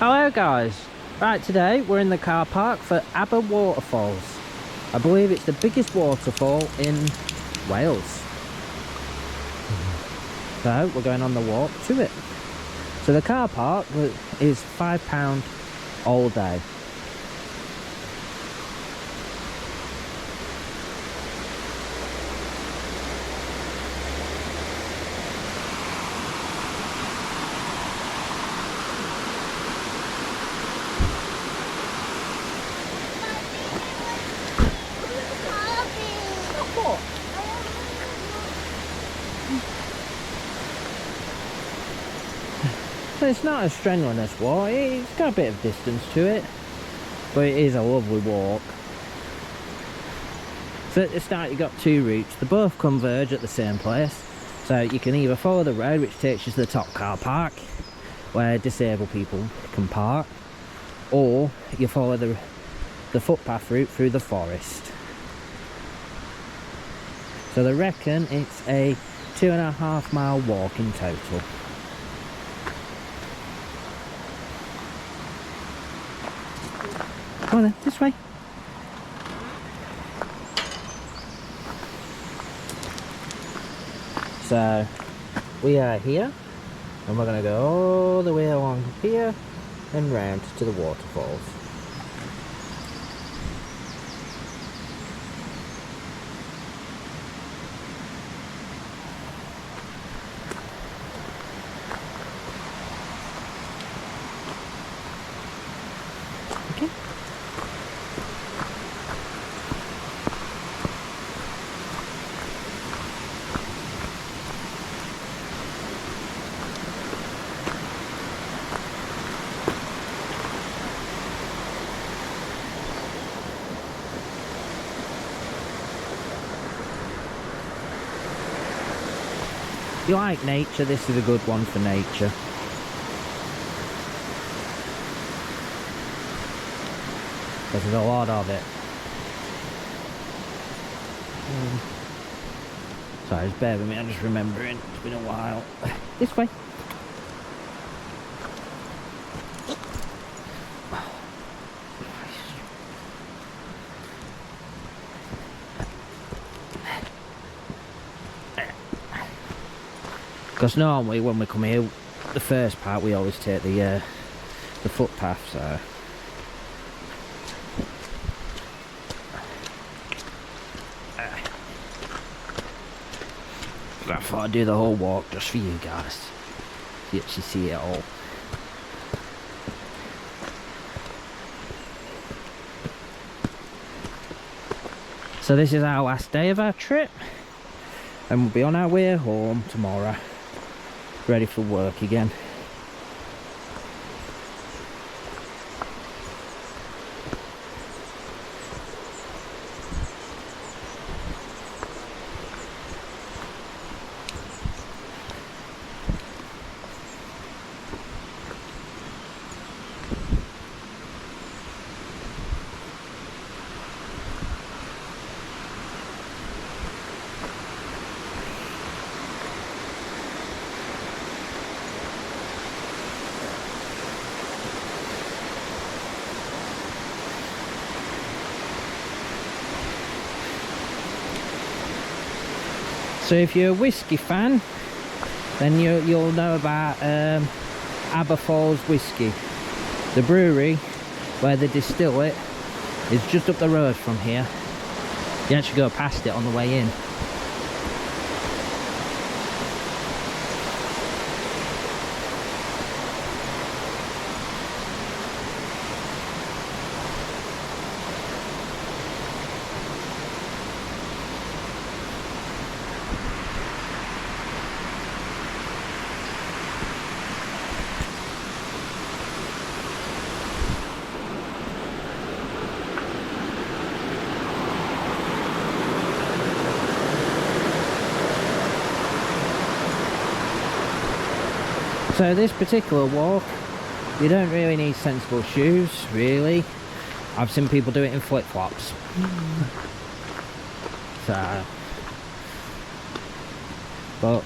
Hello guys, right, today we're in the car park for Aber Waterfalls. I believe it's the biggest waterfall in Wales. So we're going on the walk to it. So the car park is £5 all day. So it's not a strenuous walk, it's got a bit of distance to it, but it is a lovely walk. So at the start you've got two routes, they both converge at the same place. So you can either follow the road which takes you to the top car park, where disabled people can park, or you follow the footpath route through the forest. So they reckon it's a 2.5 mile walk in total. Come on then, this way. So we are here and we're going to go all the way along here and round to the waterfalls. Okay. If you like nature, this is a good one for nature. There's a lot of it. Sorry, just bear with me, I'm just remembering. It's been a while. This way. Because normally when we come here, the first part we always take the footpath, so. I thought I'd do the whole walk just for you guys, so you actually see it all. So this is our last day of our trip, and we'll be on our way home tomorrow, ready for work again. So if you're a whiskey fan, then you'll know about Aber Falls whiskey. The brewery where they distill it is just up the road from here. You actually go past it on the way in. So this particular walk, you don't really need sensible shoes, really. I've seen people do it in flip-flops. So, but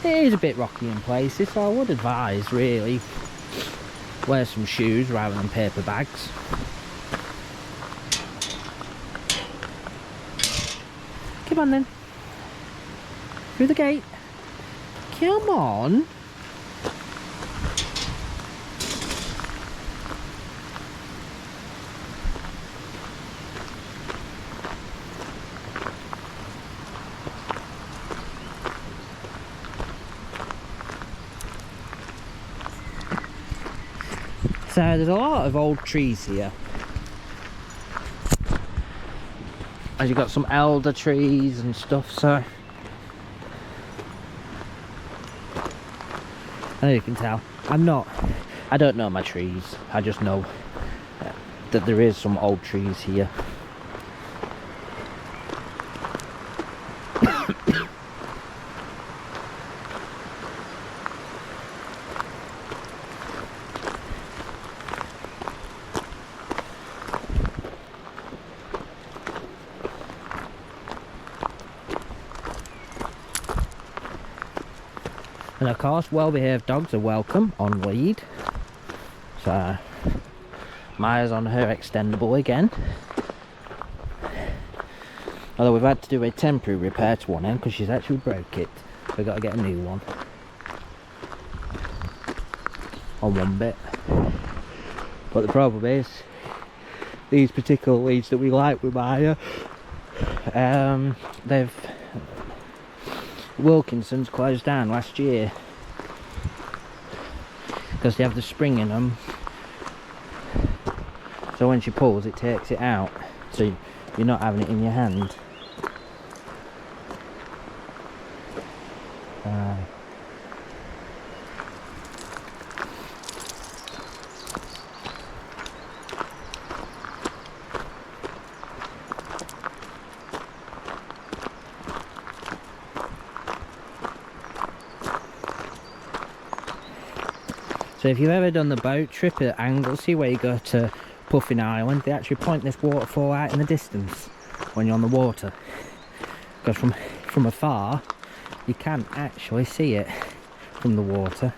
it is a bit rocky in places, so I would advise, really, wear some shoes rather than paper bags. Come on then. Through the gate. Come on. So there's a lot of old trees here. As you've got some elder trees and stuff, so I know you can tell. I don't know my trees. I just know that there is some old trees here. And of course, well-behaved dogs are welcome on lead. So Maya's on her extendable again. Although we've had to do a temporary repair to one end because she's actually broke it. We've got to get a new one on one bit. But the problem is, these particular leads that we like with Maya, Wilkinson's closed down last year because they have the spring in them, so when she pulls it takes it out, so you're not having it in your hand. So if you've ever done the boat trip at Anglesey where you go to Puffin Island, they actually point this waterfall out in the distance when you're on the water, because from afar you can't actually see it from the water.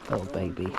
Oh baby.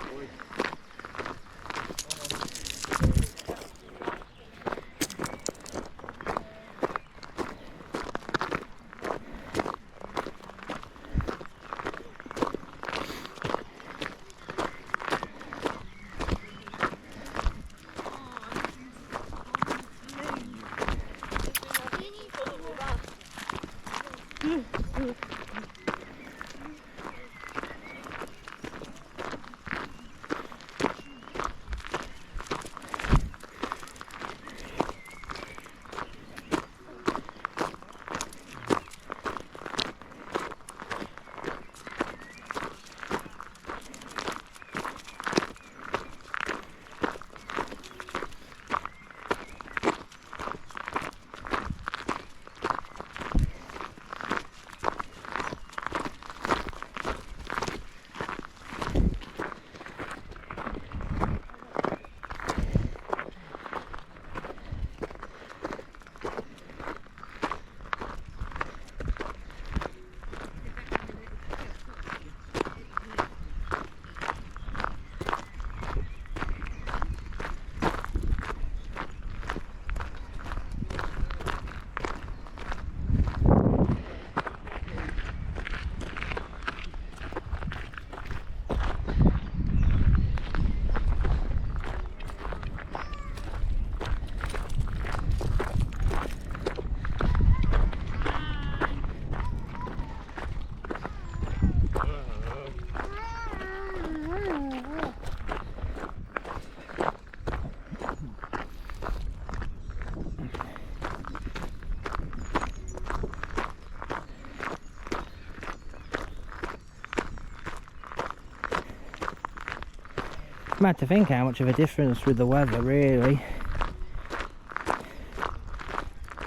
Mad to think how much of a difference with the weather, really.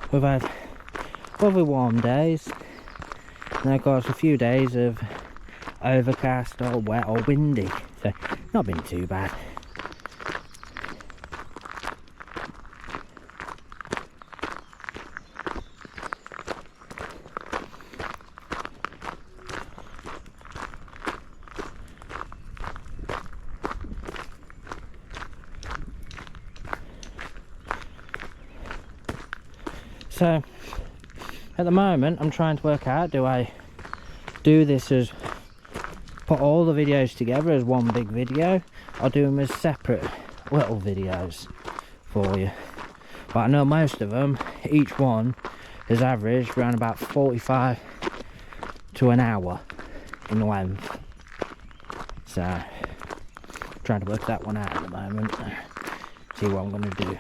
We've had lovely warm days, and of course a few days of overcast or wet or windy, so not been too bad. So at the moment I'm trying to work out, do I do this as put all the videos together as one big video, or do them as separate little videos for you? But I know most of them, each one has averaged around about 45 to an hour in length, so I'm trying to work that one out at the moment, see what I'm going to do.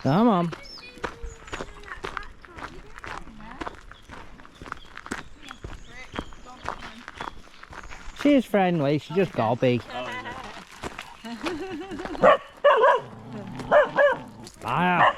Come on. She is friendly, she just got to be. Fire.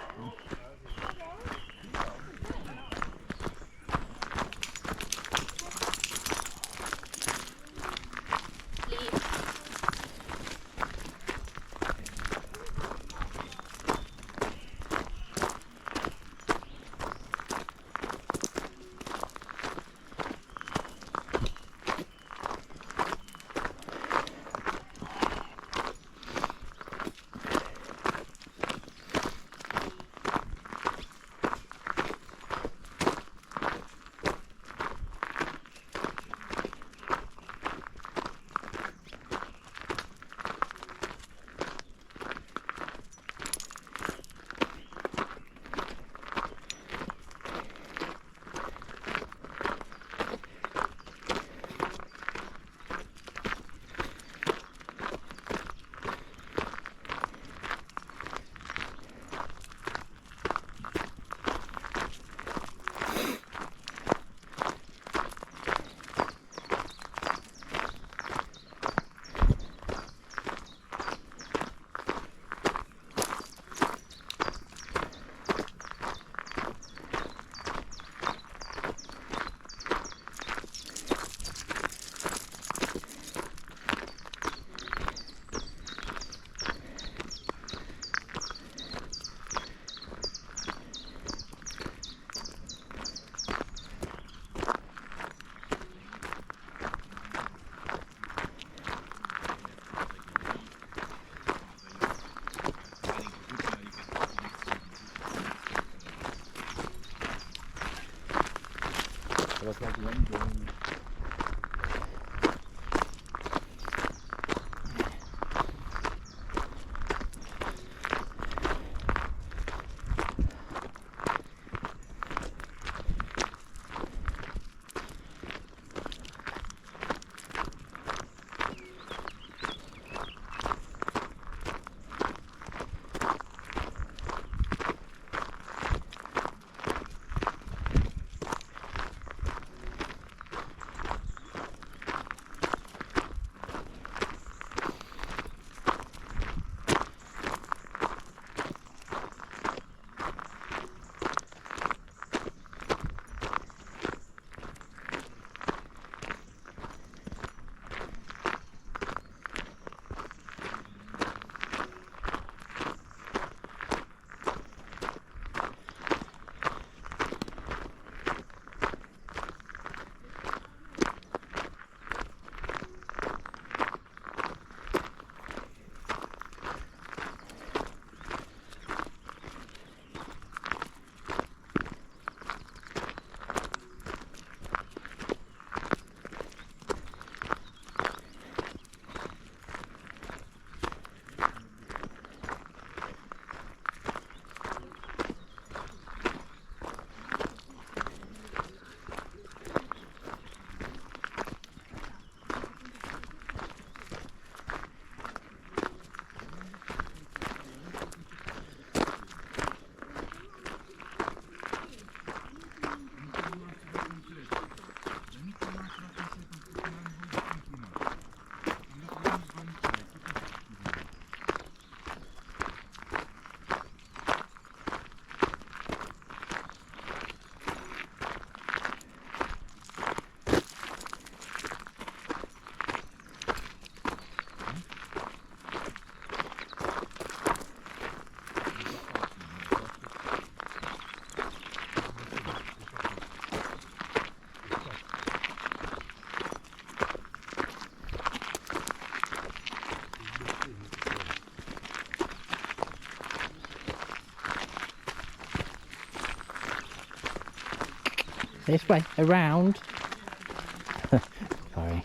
was like the end game. This way, around. Sorry.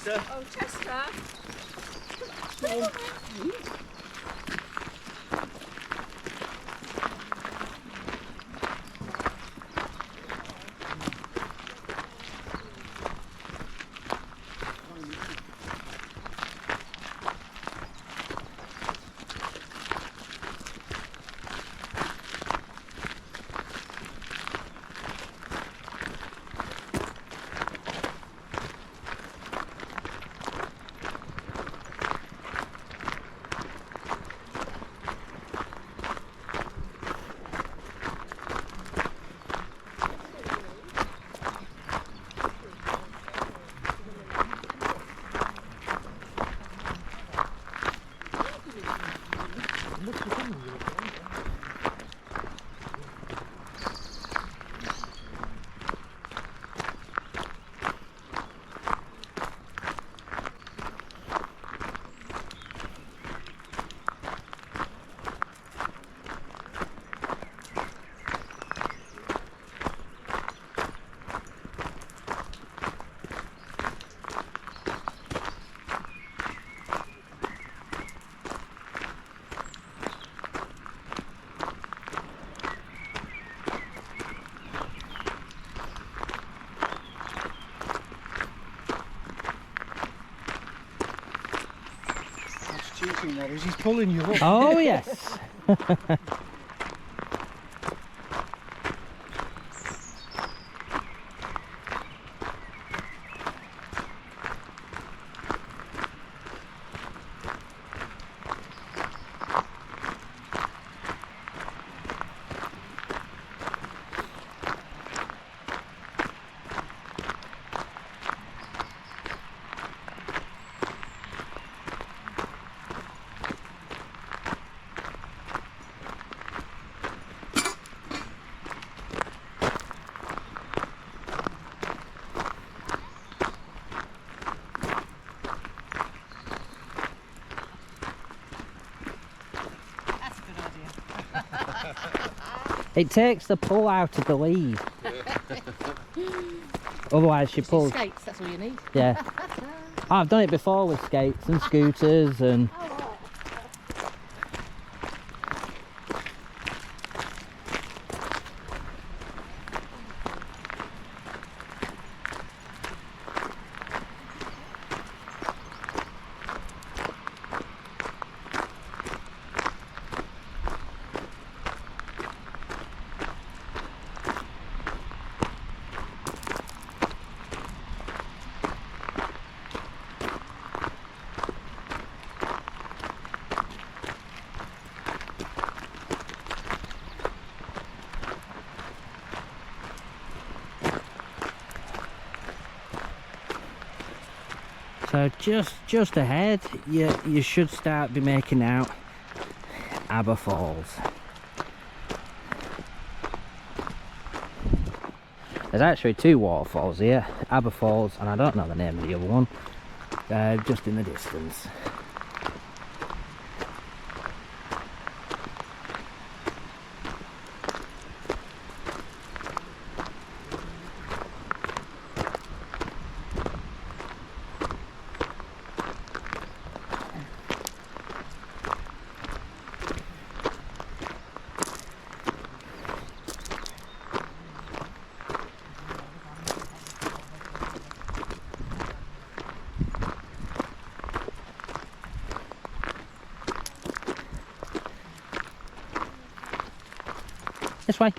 Chester. Oh, Chester. Cheating there is he's pulling you up. Oh yes. It takes the pull out of the lead. Otherwise she pulls. Skates, that's all you need. Yeah. I've done it before with skates and scooters and... So just ahead, you should start be making out Aber Falls. There's actually two waterfalls here, Aber Falls, and I don't know the name of the other one, just in the distance. This way.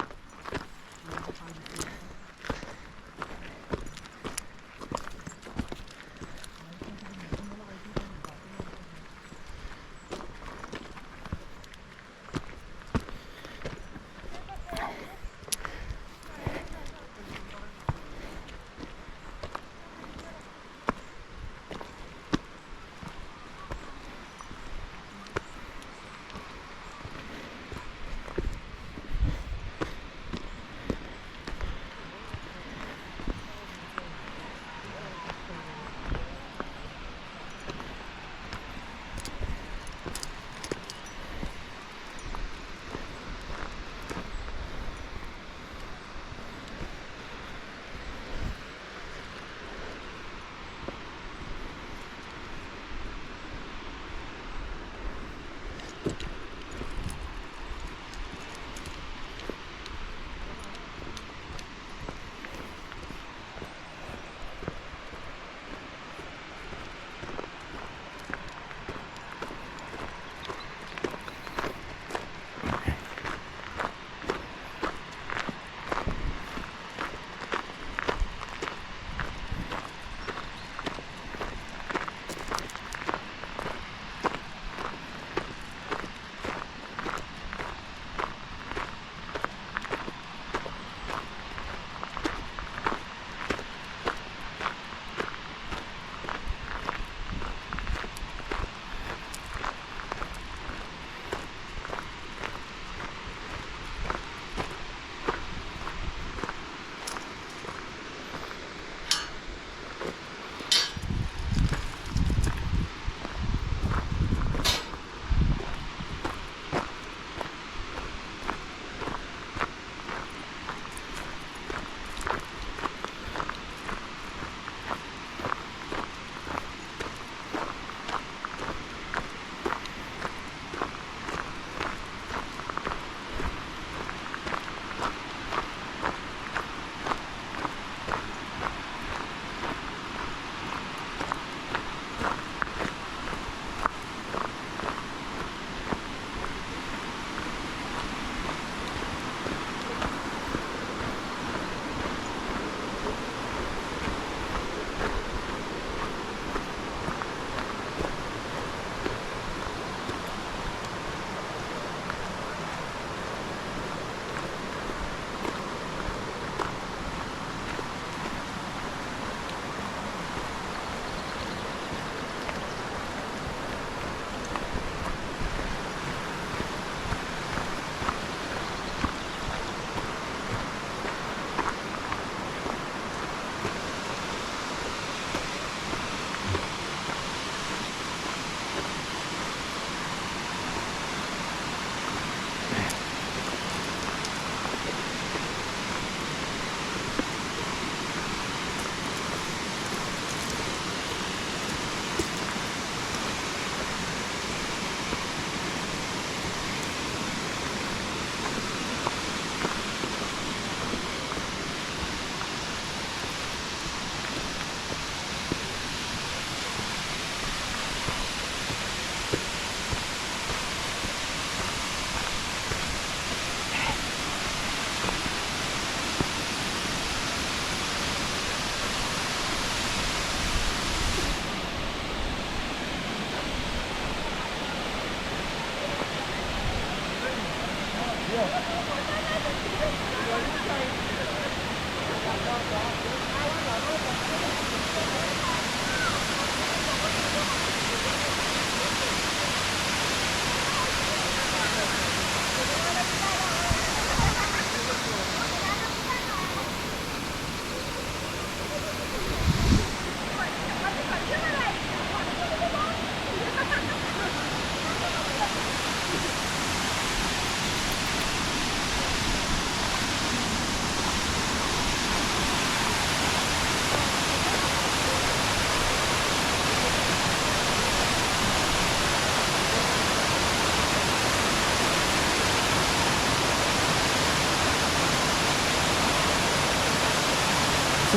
So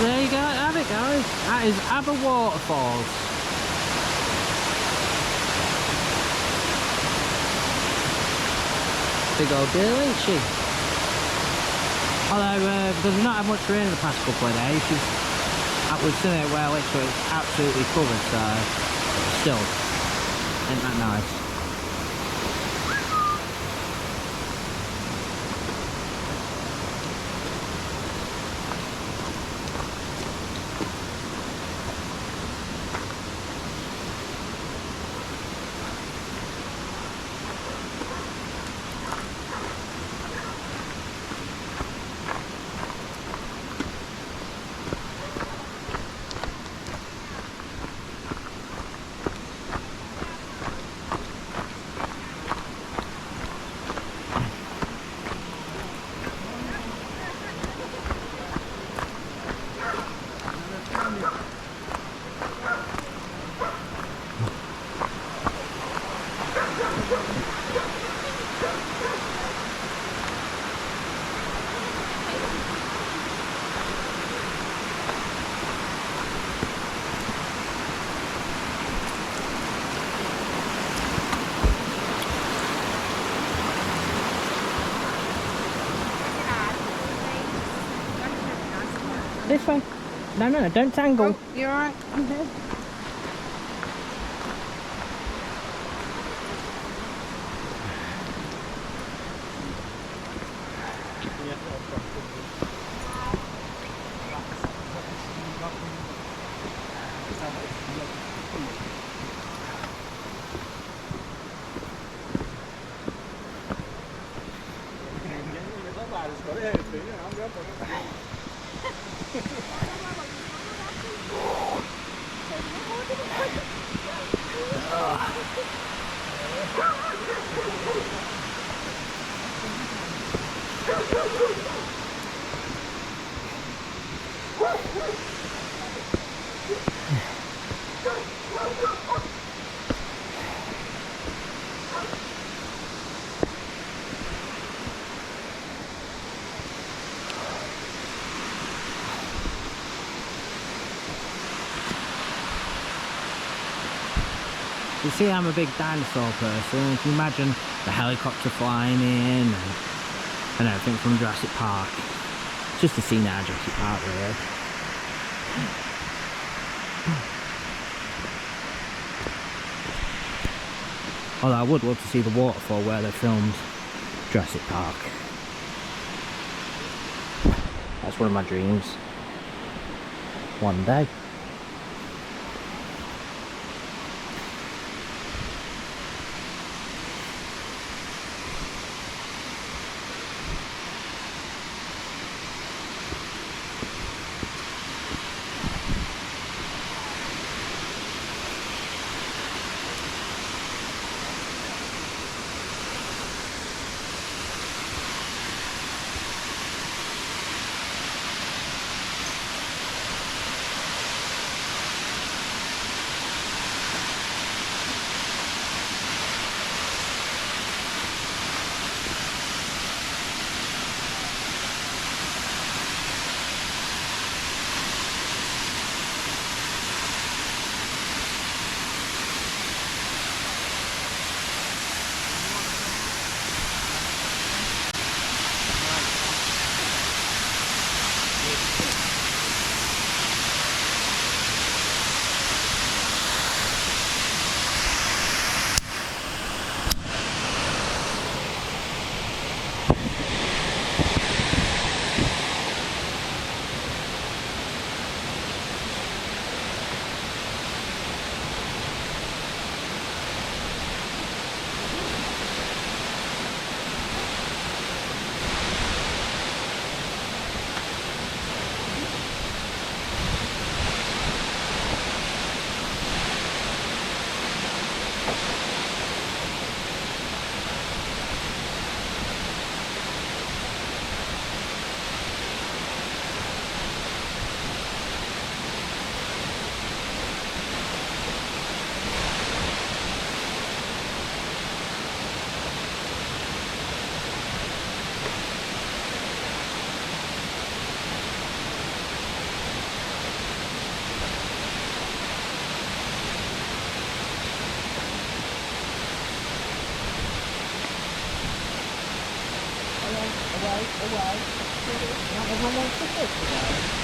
there you go, have it guys. That is Aber Waterfalls. Big old deal, ain't she? Although, because we've not had much rain in the past couple of days, we've seen it well, it's absolutely covered, so still, ain't that nice? This way. No, don't tangle. Oh, you alright? Okay. You see, I'm a big dinosaur person. You can imagine the helicopter flying in and everything from Jurassic Park. Just to see now Jurassic Park, really. Although I would love to see the waterfall where they filmed Jurassic Park. That's one of my dreams. One day. away, away. Not everyone wants to fish today.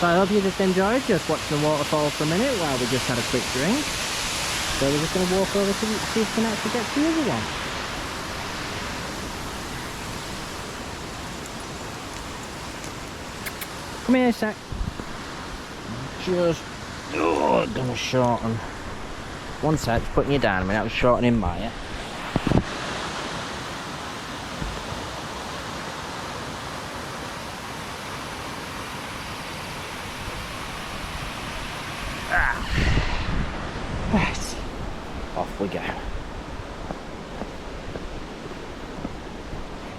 So I hope you just enjoyed just watching the waterfall for a minute while we just had a quick drink. So we're just going to walk over to see if we can actually get to the other one. Come here a sec. Just gonna shorten. One sec, just putting you down a minute. I was shortening Maya. Right, off we go.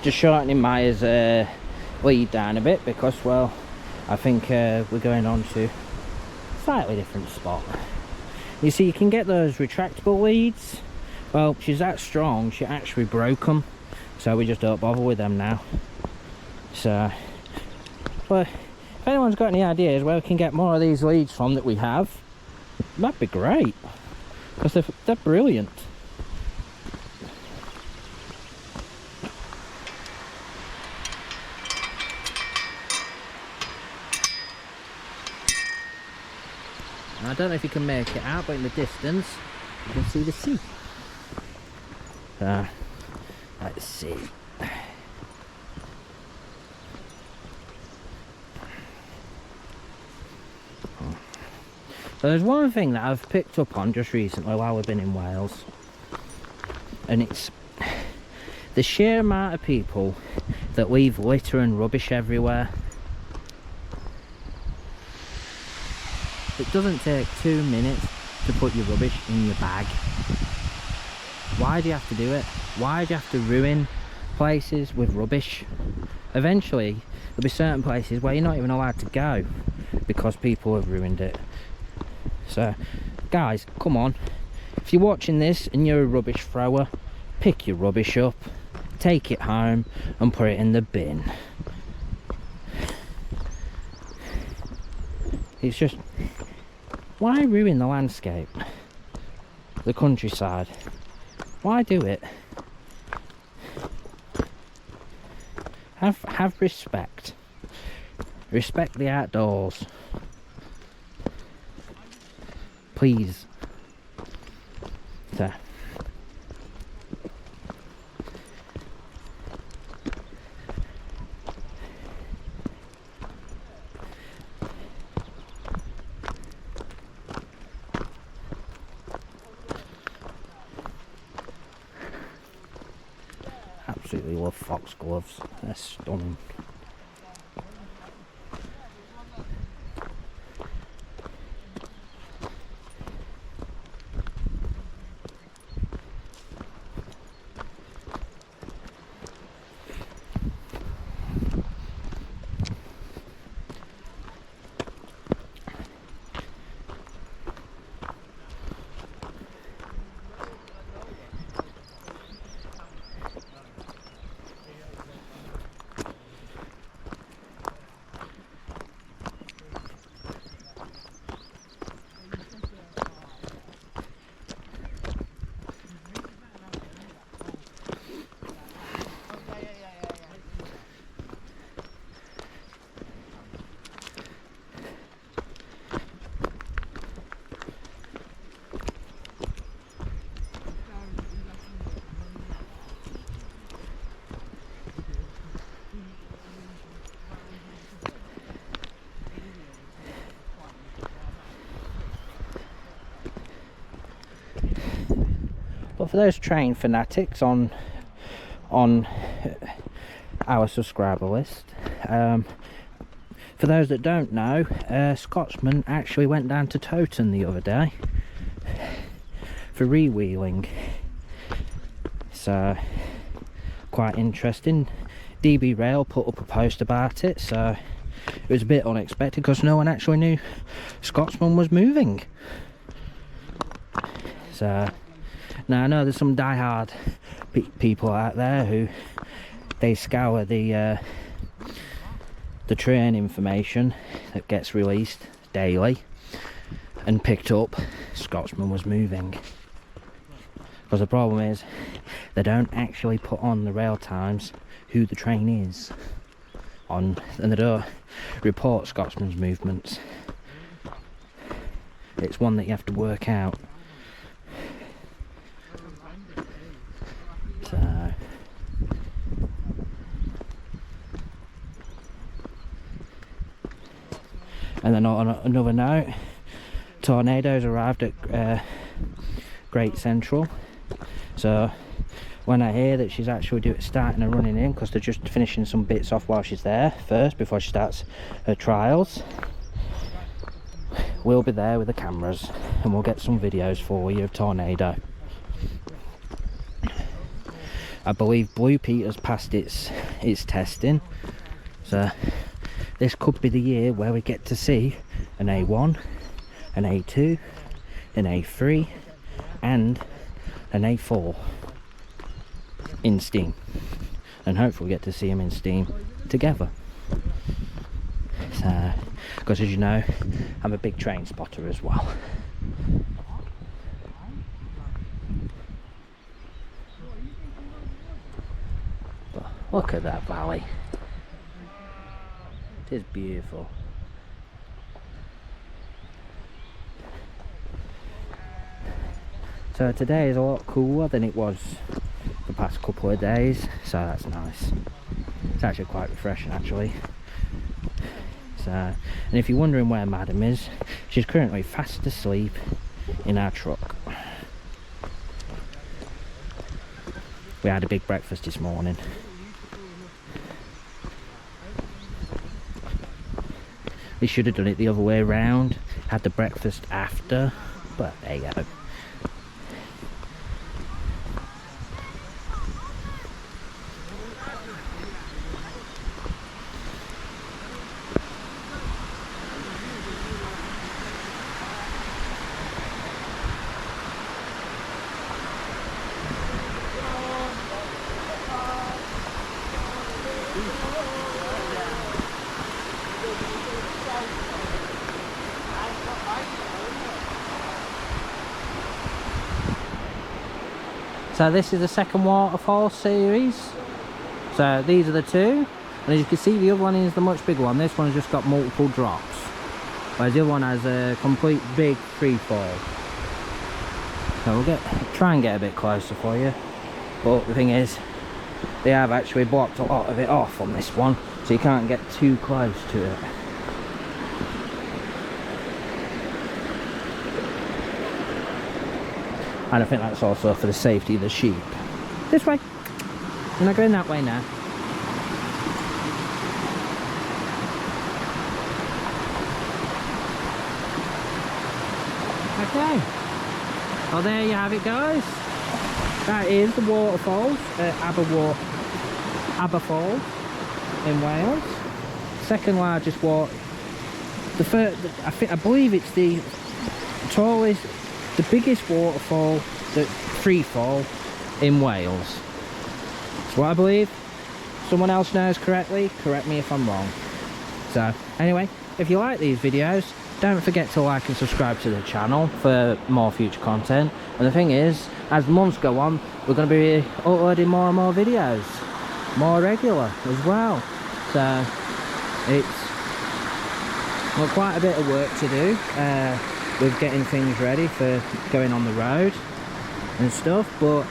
Just shortening Maya's lead down a bit because, well, I think we're going on to a slightly different spot. You see, you can get those retractable leads. Well, she's that strong, she actually broke them, so we just don't bother with them now. So, well, if anyone's got any ideas where we can get more of these leads from that we have, that'd be great, because they're brilliant. I don't know if you can make it out, but in the distance you can see the sea. So, let's see. So there's one thing that I've picked up on just recently while we've been in Wales, and it's the sheer amount of people that leave litter and rubbish everywhere. It doesn't take 2 minutes to put your rubbish in your bag. Why do you have to do it? Why do you have to ruin places with rubbish? Eventually there'll be certain places where you're not even allowed to go because people have ruined it. So guys, come on, if you're watching this and you're a rubbish thrower, pick your rubbish up, take it home and put it in the bin. It's just, why ruin the landscape, the countryside? Why do it? Have respect. Respect the outdoors. Please. So. Absolutely love foxgloves, they're stunning. But for those train fanatics on our subscriber list. For those that don't know, Scotsman actually went down to Toton the other day for re-wheeling. So quite interesting. DB Rail put up a post about it, so it was a bit unexpected because no one actually knew Scotsman was moving. So now I know there's some die-hard people out there who they scour the train information that gets released daily and picked up Scotsman was moving. Because the problem is they don't actually put on the rail times who the train is on, and they don't report Scotsman's movements. It's one that you have to work out. So and then on another note, Tornado's arrived at Great Central. So when I hear that she's actually starting her running in, because they're just finishing some bits off while she's there first before she starts her trials, we'll be there with the cameras and we'll get some videos for you of Tornado. I believe Blue Peter's passed its testing, so this could be the year where we get to see an A1, an A2, an A3 and an A4 in Steam, and hopefully we get to see them in Steam together. So, because as you know, I'm a big train spotter as well. But look at that valley. It is beautiful. So today is a lot cooler than it was the past couple of days, so that's nice. It's actually quite refreshing actually. So, and if you're wondering where Madam is, she's currently fast asleep in our truck. We had a big breakfast this morning. We should have done it the other way around, had the breakfast after, but there you go. So this is the second waterfall series. So these are the two, and as you can see the other one is the much bigger one. This one's just got multiple drops, whereas the other one has a complete big free fall. So we'll try and get a bit closer for you, but the thing is they have actually blocked a lot of it off on this one, so you can't get too close to it. And I think that's also for the safety of the sheep. This way. We're not going that way now. Okay. Well, there you have it, guys. That is the waterfalls at Aber Falls in Wales. Second largest water. The first, I believe it's the tallest. The biggest waterfall, that free fall in Wales. That's what I believe. Someone else knows correctly, correct me if I'm wrong. So anyway, if you like these videos, don't forget to like and subscribe to the channel for more future content. And the thing is, as months go on, we're going to be uploading more and more videos, more regular as well. So it's got quite a bit of work to do with getting things ready for going on the road and stuff, but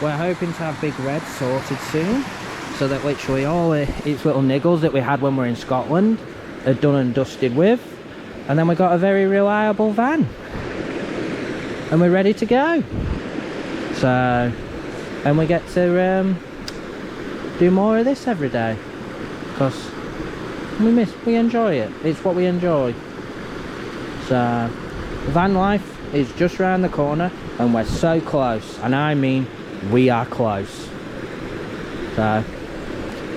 we're hoping to have Big Red sorted soon, so that literally all its little niggles that we had when we were in Scotland are done and dusted with, and then we got a very reliable van and we're ready to go. So, and we get to do more of this every day, because we enjoy it. It's what we enjoy. So van life is just around the corner, and we're so close, and I mean we are close. So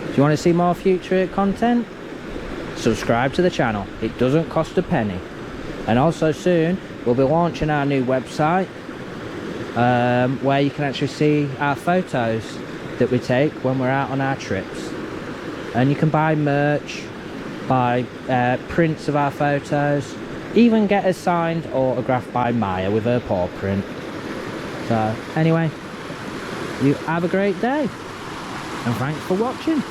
if you want to see more future content, subscribe to the channel. It doesn't cost a penny. And also soon we'll be launching our new website, where you can actually see our photos that we take when we're out on our trips, and you can buy merch, buy prints of our photos, even get a signed autograph by Maya with her paw print. So anyway, you have a great day, and thanks for watching.